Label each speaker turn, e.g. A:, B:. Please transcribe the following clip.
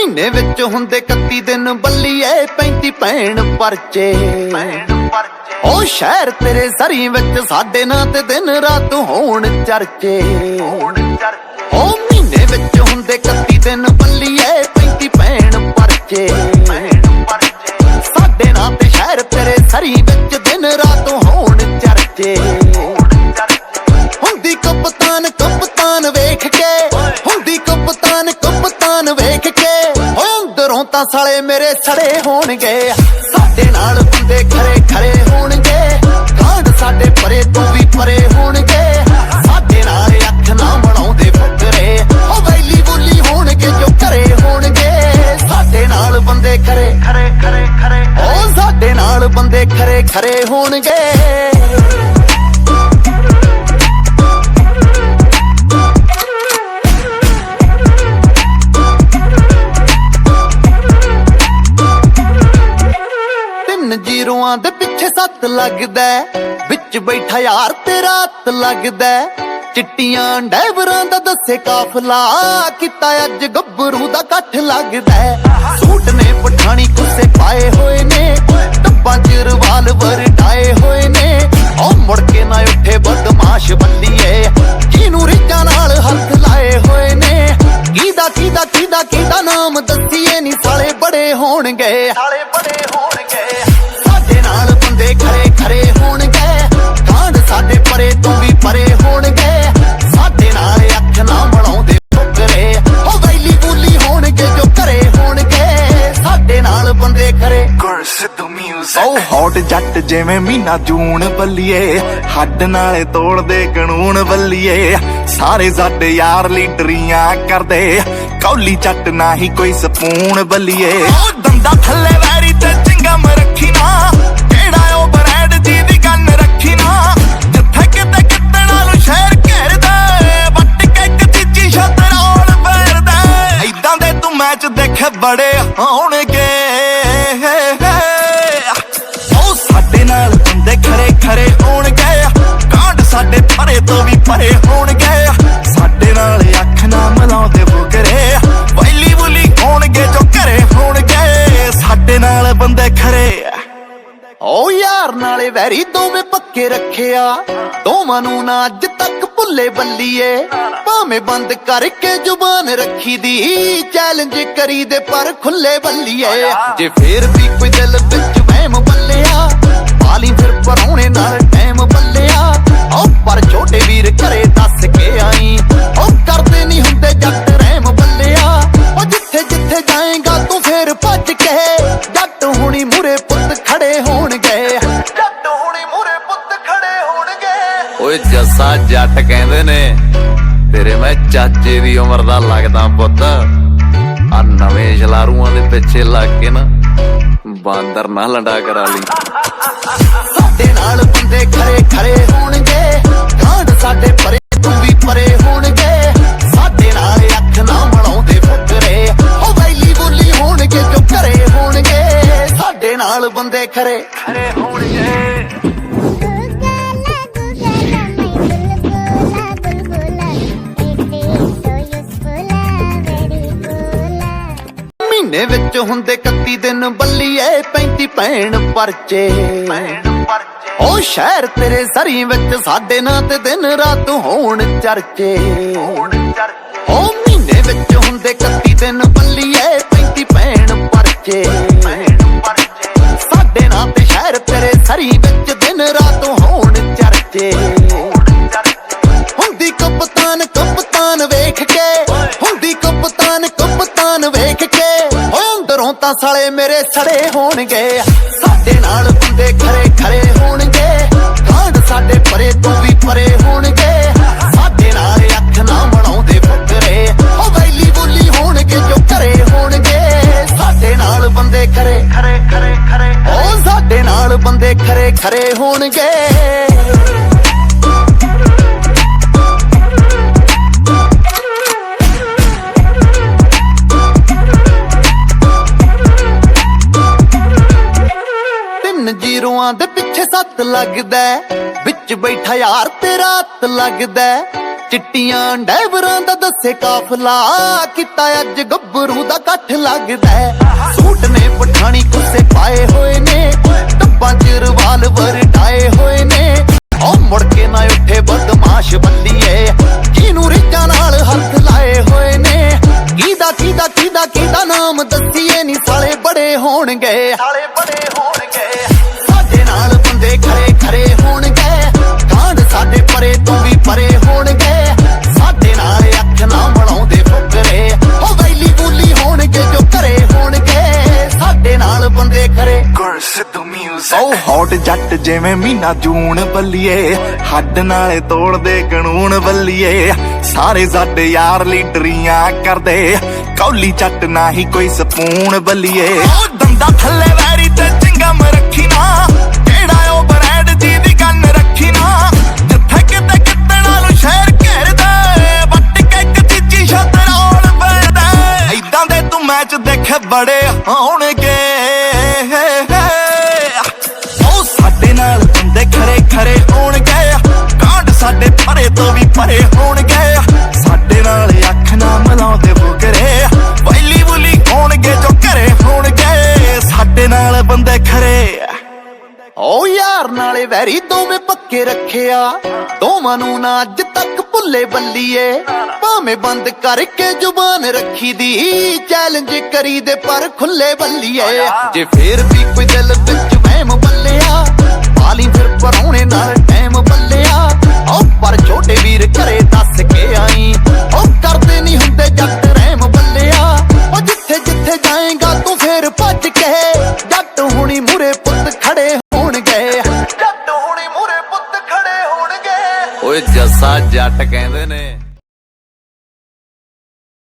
A: ਮਹੀਨੇ ਵਿੱਚ ਹੁੰਦੇ 31 ਦਿਨ ਬੱਲੀਏ 35 ਭੈਣ ਪਰਚੇ। ਉਹ ਸ਼ਹਿਰ ਤੇਰੇ ਸਰੀ ਵਿੱਚ ਸਾਡੇ ਨਾਂ ਤੇ ਦਿਨ ਰਾਤ ਹੋਣ ਚਰਚੇ। ਉਹ ਮਹੀਨੇ ਵਿੱਚ ਹੁੰਦੇ 31 ਦਿਨ ਬੱਲੀਏ 35 ਭੈਣ ਪਰਚੇ। ਸਾਡੇ ਨਾਂ ਤੇ ਸ਼ਹਿਰ ਤੇਰੇ ਸਰੀ ਵਿੱਚ ਦਿਨ ਰਾਤ ਹੋਣ ਚਰਚੇ। ਹੁੰਦੀ ਕਪਤਾਨ ਕਪਤਾਨ ਵੇਖ ਕੇ, ਹੁੰਦੀ ਕਪਤਾਨ ਕਪਤਾਨ ਵੇਖ ਕੇ, ਅੰਦਰੋਂ ਤਾਂ ਸਾਲੇ ਮੇਰੇ ਸੜੇ ਹੋਣਗੇ। ਸਾਡੇ ਨਾਲ ਬੰਦੇ ਖਰੇ ਖਰੇ ਹੋਣਗੇ, ਕਾਂਡ ਸਾਡੇ ਪਰੇ ਤੋਂ ਵੀ ਪਰੇ ਹੋਣਗੇ। ਸਾਡੇ ਨਾਲ ਅੱਖ ਨਾ ਬਣਾਉਂਦੇ ਫੁਕਰੇ, ਉਹ ਵੈਲੀ ਬੁੱਲੀ ਹੋਣਗੇ ਜੋ ਘਰੇ ਹੋਣਗੇ। ਸਾਡੇ ਨਾਲ ਬੰਦੇ ਖਰੇ ਖਰੇ ਖਰੇ ਖਰੇ, ਉਹ ਸਾਡੇ ਨਾਲ ਬੰਦੇ ਖਰੇ ਖਰੇ ਹੋਣਗੇ। ਜ਼ੀਰੋਆਂ ਦੇ ਪਿੱਛੇ 7 ਲੱਗਦਾ, ਵਿੱਚ ਬੈਠਾ ਯਾਰ ਤੇ ਰਾਤ ਲੱਗਦਾ। ਚਿੱਟੀਆਂ ਡੈਵਰਾਂ ਦਾ ਦੱਸੇ ਕਾਫਲਾ, ਕੀਤਾ ਅੱਜ ਗੱਭਰੂ ਦਾ ਇਕੱਠ ਲੱਗਦਾ। ਸੂਟ ਨੇ ਪਠਾਣੀ ਕੁੱਸੇ ਪਾਏ ਹੋਏ ਨੇ, ਟੱਬਾਂ ਚ ਰਿਵਾਲਵਰ ਡਾਏ ਹੋਏ ਨੇ। ਉਹ ਮੁੜ ਕੇ ਨਾ ਉੱਠੇ ਬਦਮਾਸ਼ ਬੱਲੀਏ, ਜਿਹਨੂੰ ਰੀਝਾਂ ਨਾਲ ਹੱਥ ਲਾਏ ਹੋਏ ਨੇ। ਕਿਹਦਾ ਕਿਹਦਾ ਕਿਹਦਾ ਕਿਹਦਾ ਨਾਮ ਦੱਸੀਏ ਨੀ, ਸਾਲੇ ਬੜੇ ਹੋਣਗੇ, ਸਾਲੇ ਬੜੇ ਹੋਣਗੇ। ਸਾਡੇ ਨਾਲ ਬੰਦੇ ਖਰੇ ਖਰੇ ਹੋਣਗੇ, ਕਾਂਡ ਸਾਡੇ ਪਰੇ ਤੋਂ ਵੀ ਪਰੇ ਹੋਣਗੇ। ਸਾਡੇ ਨਾਲ ਅੱਖ ਨਾ ਬਣਾਉਂਦੇ ਫੁਕਰੇ, ਉਹ ਵੈਲੀ ਬੁੱਲੀ ਹੋਣਗੇ ਜੋ ਘਰੇ ਹੋਣਗੇ। ਸਾਡੇ ਨਾਲ ਬੰਦੇ ਖਰੇ
B: ਸਿੱਧੂ ਮਿਊਜ਼ਿਕ। ਉਹ ਹੌਟ ਜੱਟ ਜਿਵੇਂ ਮਹੀਨਾ ਜੂਨ ਬੱਲੀਏ, ਹੱਡ ਨਾਲੇ ਤੋੜਦੇ ਕਾਨੂੰਨ ਬੱਲੀਏ। ਸਾਰੇ ਸਾਡੇ ਯਾਰ ਲੀਡਰੀਆਂ ਕਰਦੇ, ਕੌਲੀ ਚੱਟ ਨਾ ਹੀ ਕੋਈ ਸਪੂਨ ਬੱਲੀਏ। ਉਹ ਦੰਦਾ ਥੱਲੇ ਵੈਰੀ ਤੇ ਚਿੰਗਮ ਰੱਖੀ ਨਾ, ਕਿਹੜਾ ਉਹ ਬਰੈਡ ਜੀ ਦੀ ਗੰਨ ਰੱਖੀ ਨਾ। ਜਿੱਥੇ ਕਿਤੇ ਕਿਤੇ ਨਾਲੋਂ ਸ਼ਹਿਰ ਘੇਰਦਾ, ਵੱਟ ਕੇ ਇੱਕ ਚੀਚੀ ਸ਼ਤਰੌਲ ਫੇਰਦਾ। ਏਦਾਂ ਦੇ ਤੂੰ ਮੈਚ ਦੇਖੇ ਬੜੇ ਹੋਣਗੇ। ਉਹ ਸਾਡੇ ਨਾਲ ਬੰਦੇ ਖਰੇ ਖਰੇ ਹੋਣਗੇ, ਕਾਂਡ ਸਾਡੇ ਪਰੇ ਤੋਂ ਵੀ ਪਰੇ ਹੋਣਗੇ। ਸਾਡੇ ਨਾਲ ਅੱਖ ਨਾ ਮਿਲਾਉਂਦੇ ਫੁਕਰੇ, ਵੈਲੀ ਬੁਲੀ ਹੋਣਗੇ ਜੋ ਘਰੇ ਹੋਣਗੇ। ਸਾਡੇ ਨਾਲ ਬੰਦੇ ਖਰੇ।
A: ਉਹ ਯਾਰ ਨਾਲੇ ਵੈਰੀ ਦੋਵੇਂ ਪੱਕੇ ਰੱਖਿਆ, ਦੋਵਾਂ ਨੂੰ ਨਾ ਅੱਜ ਤੱਕ ਭੁੱਲੇ ਬੱਲੀਏ। ਭਾਵੇਂ ਬੰਦ ਕਰਕੇ ਜ਼ੁਬਾਨ ਰੱਖੀ ਦੀ, ਚੈਲੰਜ ਕਰੀ ਦੇ ਪਰ ਖੁੱਲੇ ਬੱਲੀਏ। ਜੇ ਫੇਰ ਵੀ ਕੋਈ ਦਿਲ ਵਿੱਚ ਵਹਿਮ ਬੱਲਿਆ, ਪਾਲੀ ਫਿਰ ਪਰਾਉਣੇ ਨਾਲ ਟਾਈਮ ਬੱਲਿਆ। ਉਹ ਪਰ ਛੋਟੇ ਵੀਰ ਘਰੇ ਦੱਸ ਕੇ ਆਈ, ਉਹ ਕਰਦੇ ਨਹੀਂ ਹੁੰਦੇ ਜੱਟ ਰਹਿਮ ਬੱਲਿਆ। ਉਹ ਜਿੱਥੇ ਜਿੱਥੇ ਜਾਏਗਾ ਤੂੰ ਫੇਰ ਭੱਜ ਕੇ, ਜੱਟ ਹੁਣੀ ਮੂਰੇ ਪੁੱਤ ਖੜੇ ਹੋਣਗੇ, ਜੱਟ ਹੁਣੀ ਮੂਰੇ ਪੁੱਤ ਖੜੇ ਹੋਣਗੇ।
C: ਓਏ ਜੱਸਾ ਜੱਟ ਕਹਿੰਦੇ ਨੇ, ਤੇਰੇ ਮੈਂ ਚਾਚੇ ਦੀ ਉਮਰ ਦਾ ਲੱਗਦਾ ਪੁੱਤ। ਆ ਨਵੇਂ ਛਲਾਰੂਆਂ ਦੇ ਪਿੱਛੇ ਲੱਗ ਕੇ ਨਾ ਬਾਂਦਰ ਨਾ ਲੰਡਾ ਕਰਾ ਲਈ।
A: ਸਾਡੇ ਨਾਲ ਬੰਦੇ ਖਰੇ ਖਰੇ ਹੋਣਗੇ, ਕਾਂਡ ਸਾਡੇ ਪਰੇ ਤੋਂ ਵੀ ਪਰੇ ਹੋਣਗੇ। ਸਾਡੇ ਨਾਲ ਅੱਖ ਨਾ ਬਣਾਉਂਦੇ ਫੁਕਰੇ, ਉਹ ਵੈਲੀ ਬੁੱਲੀ ਹੋਣਗੇ ਜੋ ਘਰੇ ਹੋਣਗੇ। ਸਾਡੇ ਨਾਲ ਬੰਦੇ ਖਰੇ ਖਰੇ ਹੋਣਗੇ। ਮਹੀਨੇ ਵਿੱਚ ਹੁੰਦੇ 31 ਦਿਨ ਬੱਲੀਏ 35 ਭੈਣ ਪਰਚੇ। ਉਹ ਸ਼ਹਿਰ ਤੇਰੇ ਸਰੀ ਵਿੱਚ ਸਾਡੇ ਨਾਂ ਤੇ ਦਿਨ ਰਾਤ ਹੋਣ ਚਰਚੇ। ਉਹ ਮਹੀਨੇ ਵਿੱਚ ਹੁੰਦੇ 31 ਦਿਨ ਬੱਲੀਏ 35 ਭੈਣ ਪਰਚੇ। ਸਾਡੇ ਨਾਂ ਤੇ ਸ਼ਹਿਰ ਤੇਰੇ ਸਰੀ ਵਿੱਚ ਦਿਨ ਰਾਤ ਹੋਣ ਚਰਚੇ। ਹੁੰਦੀ ਕਪਤਾਨ ਕਪਤਾਨ ਵੇਖ ਕੇ, ਹੁੰਦੀ ਕਪਤਾਨ ਕਪਤਾਨ ਵੇਖ ਕੇ, ਅੰਦਰੋਂ ਤਾਂ ਸਾਲੇ ਮੇਰੇ ਸੜੇ ਹੋਣਗੇ। ਸਾਡੇ ਨਾਲ ਬੰਦੇ ਖਰੇ ਖਰੇ ਹੋਣਗੇ, ਕਾਂਡ ਸਾਡੇ ਪਰੇ ਤੋਂ ਵੀ ਪਰੇ ਹੋਣਗੇ। ਸਾਡੇ ਨਾਲ ਅੱਖ ਨਾ ਬਣਾਉਂਦੇ ਫੁਕਰੇ, ਉਹ ਵੈਲੀ ਬੁੱਲੀ ਹੋਣਗੇ ਜੋ ਘਰੇ ਹੋਣਗੇ। ਸਾਡੇ ਨਾਲ ਬੰਦੇ ਖਰੇ ਖਰੇ ਖਰੇ ਖਰੇ, ਉਹ ਸਾਡੇ ਨਾਲ ਬੰਦੇ ਖਰੇ ਖਰੇ ਹੋਣਗੇ। ਜ਼ੀਰੋਆਂ ਦੇ ਪਿੱਛੇ 7 ਲੱਗਦਾ, ਵਿੱਚ ਬੈਠਾ ਯਾਰ ਤੇ ਰਾਤ ਲੱਗਦਾ। ਚਿੱਟੀਆਂ ਡੈਵਰਾਂ ਦਾ ਦੱਸੇ ਕਾਫਲਾ ਕੀਤਾ ਅੱਜ ਗੱਭਰੂ ਦਾ ਇਕੱਠ ਲੱਗਦਾ ਹੈ। ਸੂਟ ਨੇ ਪਠਾਣੀ ਕੁੱਸੇ ਪਾਏ ਹੋਏ ਨੇ, ਟੱਬਾਂ ਚ ਰਿਵਾਲਵਰ ਟਾਏ ਹੋਏ ਨੇ। ਉਹ ਮੁੜ ਕੇ ਨਾ ਉੱਠੇ ਬਦਮਾਸ਼ ਬੱਲੀਏ, ਜਿਹਨੂੰ ਰਿੱਜਾਂ ਨਾਲ ਹੱਥ ਲਾਏ ਹੋਏ ਨੇ। ਕਿਹਦਾ ਨਾਮ ਦੱਸੀਏ ਨੀ, ਸਾਲੇ ਬੜੇ ਹੋਣਗੇ, ਸਾਲੇ ਬੜੇ ਹੋਣਗੇ। ਸਾਡੇ ਨਾਲ ਬੰਦੇ ਖਰੇ ਖਰੇ ਹੋਣਗੇ, ਕਾਂਡ ਸਾਡੇ ਪਰੇ ਤੋਂ ਵੀ ਪਰੇ ਹੋਣਗੇ। ਸਾਡੇ ਨਾਲ ਅੱਖ ਨਾ ਮਲਾਉਂਦੇ ਫੁਕਰੇ, ਉਹ ਵੈਲੀ ਬੂਲੀ ਹੋਣਗੇ ਜੋ ਘਰੇ ਹੋਣਗੇ। ਸਾਡੇ ਨਾਲ ਬੰਦੇ ਖਰੇ
B: ਸਿੱਧੂ ਮਿਊਜ਼ਿਕ ਉਹ ਹੌਟ ਜੱਟ ਜਿਵੇਂ ਮਹੀਨਾ ਜੂਨ ਬੱਲੀਏ, ਹੱਡ ਨਾਲੇ ਤੋੜਦੇ ਕਾਨੂੰਨ ਬੱਲੀਏ। ਸਾਰੇ ਸਾਡੇ ਯਾਰ ਲੀਡਰੀਆਂ ਕਰਦੇ, ਕੌਲੀ ਚੱਟ ਨਾ ਹੀ ਕੋਈ ਸਪੂਨ ਬੱਲੀਏ। ਉਹ ਦੰਦਾ ਥੱਲੇ ਵੈਰੀ ਤੇ ਚਿੰਗਮ ਰੱਖੀ ਨਾ, ਕਿਹੜਾ ਉਹ ਬਰੈਡ ਜੀ ਦੀ ਕੰਨ ਰੱਖੀ ਨਾ। ਜਿੱਥੇ ਕਿਤੇ ਕਿਤੇ ਨਾਲੋਂ ਸ਼ਹਿਰ ਘੇਰਦਾ, ਵੱਟ ਕੇ ਇੱਕ ਚੀਚੀ ਛੱਤ ਰੋਲ ਪੈਦਾ। ਏਦਾਂ ਦੇ ਤੂੰ ਮੈਚ ਦੇਖੇ ਬੜੇ ਹੋਣਗੇ, ਉਹ ਸਾਡੇ ਨਾਲ ਬੰਦੇ ਖਰੇ ਖਰੇ ਹੋਣਗੇ। ਕਾਂਡ ਸਾਡੇ ਪਰੇ ਤੋਂ ਵੀ ਪਰੇ ਹੋਣਗੇ। ਸਾਡੇ ਨਾਲ ਅੱਖ ਨਾ ਮਿਲਾਉਂਦੇ ਬੁਕਰੇ, ਵੈਲੀ ਬੁਲੀ ਹੋਣਗੇ ਜੋ ਘਰੇ ਹੋਣਗੇ। ਸਾਡੇ ਨਾਲ ਬੰਦੇ ਖਰੇ।
A: ਓ ਯਾਰ ਨਾਲੇ ਵੈਰੀ ਦੋਵੇਂ ਪੱਕੇ ਰੱਖਿਆ, ਦੋਵਾਂ ਨੂੰ ਨਾ ਅੱਜ ਤੱਕ ਭੁੱਲੇ ਬੱਲੀਏ। ਭਾਵੇਂ ਬੰਦ ਕਰਕੇ ਜ਼ੁਬਾਨ ਰੱਖੀ ਦੀ, ਚੈਲੰਜ ਕਰੀ ਦੇ ਪਰ ਖੁੱਲੇ ਬੱਲੀਏ। ਜੇ ਫੇਰ ਵੀ ਕੋਈ ਦਿਲ ਵਿੱਚ ਵਹਿਮ ਬੱਲਿਆ, ਪਾਲੀ ਫਿਰ ਪਰੌਣੇ ਨਾਲ ਟਾਈਮ ਬੱਲਿਆ। ਓ ਪਰ ਛੋਟੇ ਵੀਰ ਘਰੇ ਦੱਸ ਕੇ ਆਈ, ਉਹ ਕਰਦੇ ਨਹੀਂ ਹੁੰਦੇ ਜੱਟ ਰਹਿਮ ਬੱਲਿਆ। ਉਹ ਜਿੱਥੇ ਜਿੱਥੇ ਜਾਏਗਾ ਤੂੰ ਫੇਰ ਭੱਜ ਕੇ, ਜੱਟ ਹੁਣੀ ਮੂਰੇ ਪੁੱਤ ਖੜੇ ਹੋਣਗੇ, ਜੱਟ ਹੁਣੀ ਮੂਰੇ ਪੁੱਤ ਖੜੇ ਹੋਣਗੇ।
C: ਓਏ ਜੱਸਾ ਜੱਟ ਕਹਿੰਦੇ